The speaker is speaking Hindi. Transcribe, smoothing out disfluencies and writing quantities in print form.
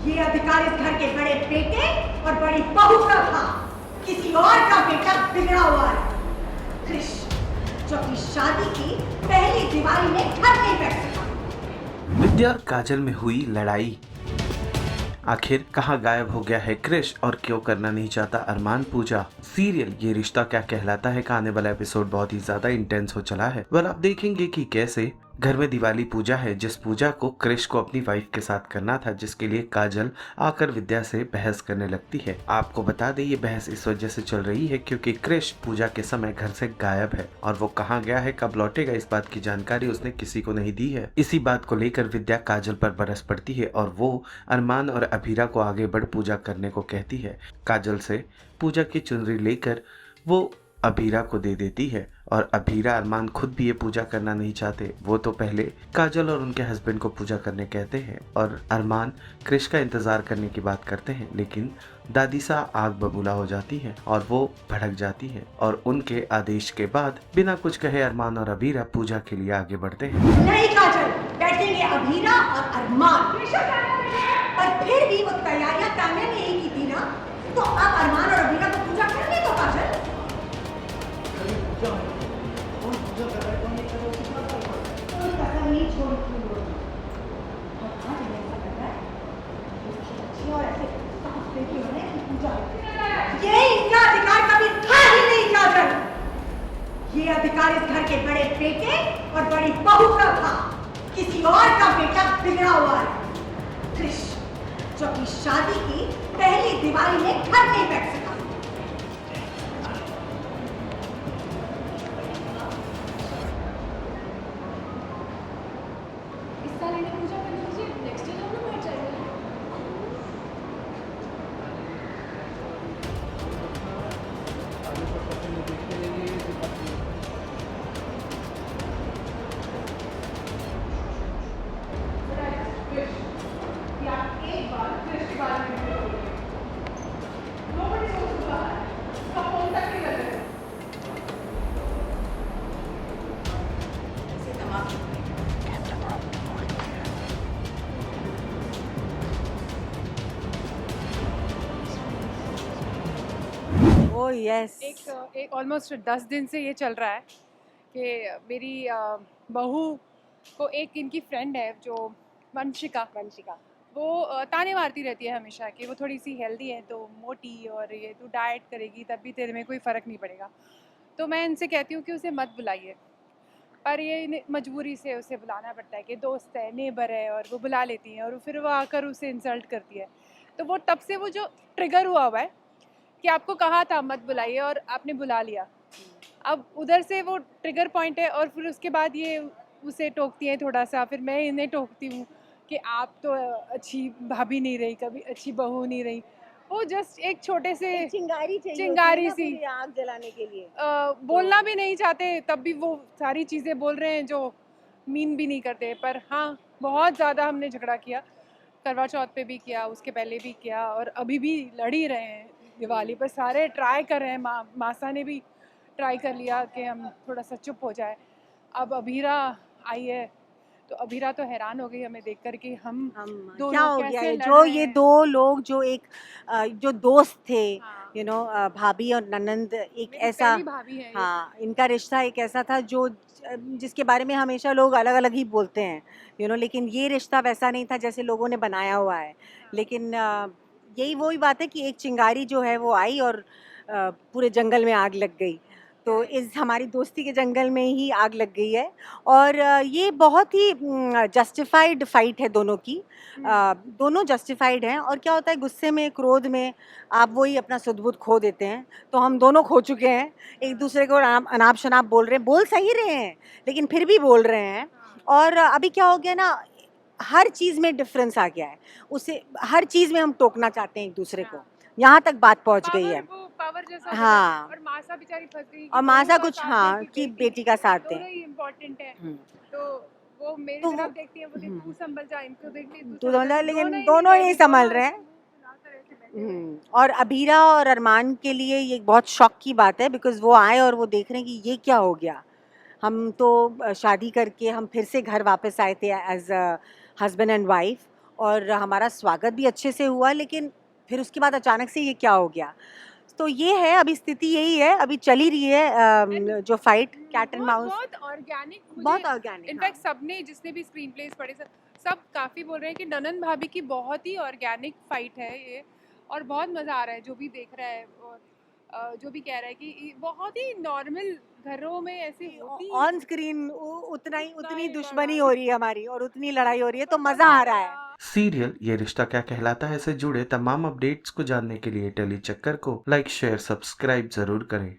ये अधिकार इस घर के बड़े बेटे और बड़ी बहू का था। किसी और का बेटा बिगड़ा हुआ है। कृष जो अपनी शादी की पहली दिवाली में घर नहीं बैठ सका। विद्या और काजल में हुई लड़ाई। आखिर कहाँ गायब हो गया है कृष और क्यों करना नहीं चाहता अरमान पूजा। सीरियल ये रिश्ता क्या कहलाता है का आने वाला एपिसोड बहुत ही ज्यादा इंटेंस हो चला है। वेल आप देखेंगे कि कैसे घर में दिवाली पूजा है, जिस पूजा को कृष को अपनी वाइफ के साथ करना था, जिसके लिए काजल आकर विद्या से बहस करने लगती है। आपको बता दें ये बहस इस वजह से चल रही है क्योंकि कृष पूजा के समय घर से गायब है और वो कहाँ गया है, कब लौटेगा, इस बात की जानकारी उसने किसी को नहीं दी है। इसी बात को लेकर विद्या काजल पर बरस पड़ती है और वो अरमान और अभीरा को आगे बढ़ पूजा करने को कहती है। काजल से पूजा की चुनरी लेकर वो अभीरा को दे देती है और अभीरा अरमान खुद भी ये पूजा करना नहीं चाहते। वो तो पहले काजल और उनके हस्बैंड को पूजा करने कहते हैं और अरमान कृष का इंतजार करने की बात करते हैं, लेकिन दादी सा आग बबूला हो जाती है और वो भड़क जाती है और उनके आदेश के बाद बिना कुछ कहे अरमान और अभीरा पूजा के लिए आगे बढ़ते हैं। नहीं काजल, बैठेंगे अभीरा और अरमान। और फिर भी वो तैयारियां तान्या ने ही की थी ना, तो अब अरमान और अभीरा को पूजा करने दो काजल। ये इनका अधिकार कभी था ही नहीं काजल। ये अधिकार इस घर के बड़े बेटे और बड़ी बहू का था। किसी और का बेटा बिगड़ा हुआ है। कृष जो अपनी शादी की पहली दिवाली में घर नहीं बैठ सका। इस साल इन्हें पूजा करने दीजिए, नेक्स्ट ईयर हम लोग बैठ जाएंगे। Oh yes. एक ऑलमोस्ट 10 दिन से ये चल रहा है कि मेरी बहू को एक इनकी फ्रेंड है जो वंशिका वो ताने मारती रहती है हमेशा कि वो थोड़ी सी हेल्दी है तो मोटी, और ये तू डाइट करेगी तब भी तेरे में कोई फ़र्क नहीं पड़ेगा। तो मैं इनसे कहती हूँ कि उसे मत बुलाइए, पर ये मजबूरी से उसे बुलाना पड़ता है कि दोस्त है, नेबर है, और वो बुला लेती हैं और फिर वो आकर उसे इंसल्ट करती है। तो वो तब से वो जो ट्रिगर हुआ है कि आपको कहा था मत बुलाइए और आपने बुला लिया। अब उधर से वो ट्रिगर पॉइंट है और फिर उसके बाद ये उसे टोकती हैं थोड़ा सा, फिर मैं इन्हें टोकती हूँ कि आप तो अच्छी भाभी नहीं रही, कभी अच्छी बहू नहीं रही। वो जस्ट एक छोटे से चिंगारी चाहिए चिंगारी होती है ना सी पूरी आग जलाने के लिए। बोलना भी नहीं चाहते, तब भी वो सारी चीज़ें बोल रहे हैं जो मीन भी नहीं करते। पर हाँ, बहुत ज़्यादा हमने झगड़ा किया, करवा चौथ पे भी किया, उसके पहले भी किया, और अभी भी लड़ ही रहे हैं दिवाली पर। सारे ट्राई कर रहे हैं, मासा ने भी ट्राई कर लिया कि हम थोड़ा सा चुप हो जाए। अब अभीरा आई है तो अभीरा तो हैरान हो गई हमें देख कर कि हम दोनों क्या हो गया कैसे है लड़ जो रहे ये हैं। दो लोग जो एक जो दोस्त थे, हाँ, यू नो, भाभी और ननंद, एक मेरी ऐसा, पहली भाभी है ये। हाँ, इनका रिश्ता एक ऐसा था जो जिसके बारे में हमेशा लोग अलग अलग ही बोलते हैं, यू नो, लेकिन ये रिश्ता वैसा नहीं था जैसे लोगों ने बनाया हुआ है। लेकिन यही वही बात है कि एक चिंगारी जो है वो आई और पूरे जंगल में आग लग गई। तो इस हमारी दोस्ती के जंगल में ही आग लग गई है। और ये बहुत ही जस्टिफाइड फाइट है दोनों की। दोनों जस्टिफाइड हैं। और क्या होता है, गुस्से में, क्रोध में आप वही अपना सुध-बुध खो देते हैं। तो हम दोनों खो चुके हैं, एक दूसरे को अनाप शनाप बोल रहे हैं, बोल सही रहे हैं लेकिन फिर भी बोल रहे हैं। और अभी क्या हो गया ना, हर चीज़ में डिफरेंस आ गया है। उसे हर चीज़ में हम टोकना चाहते हैं एक दूसरे को, यहाँ तक बात पहुँच गई है। पावर जैसा हो हाँ। गया। और मासा बेचारी फंस गई और कि मासा बहू का कुछ, साथ हाँ, दे कि बेटी का साथ दें। दोनों ही इम्पोर्टेंट है। हम्म। तो वो मेरी तो तरफ वो- देखती है, बोली तू संभल जा, इनको देखती है तू तू समझ, लेकिन नहीं दोनों बैठी, नहीं संभल दोनों रहे हैं। मुंह फुलाकर ऐसे बैठे हुए हैं। और अभीरा और अरमान के लिए ये बहुत शौक की बात है, बिकॉज वो आए और वो देख रहे हैं कि ये क्या हो गया। हम तो शादी करके हम फिर से घर वापस आए थे एज हस्बैंड एंड वाइफ, और हमारा स्वागत भी अच्छे से हुआ, लेकिन फिर उसके बाद अचानक से ये क्या हो गया। तो ये है, अभी स्थिति यही है, अभी चल ही रही है जो फाइट कैट एंड माउस। बहुत ऑर्गेनिक, बहुत ऑर्गेनिक, इनफैक्ट सबने जिसने भी स्क्रीन प्लेस पढ़े सब काफ़ी बोल रहे हैं कि ननन भाभी की बहुत ही ऑर्गेनिक फाइट है ये, और बहुत मज़ा आ रहा है जो भी देख रहा है, और जो भी कह रहा है कि बहुत ही नॉर्मल घरों में ऐसे होती है। ऑन स्क्रीन उतनी ही दुश्मनी लड़ाई। हो रही है हमारी, और उतनी लड़ाई हो रही है, तो मजा आ रहा है। सीरियल ये रिश्ता क्या कहलाता है से जुड़े तमाम अपडेट्स को जानने के लिए टेली चक्कर को लाइक शेयर सब्सक्राइब जरूर करें।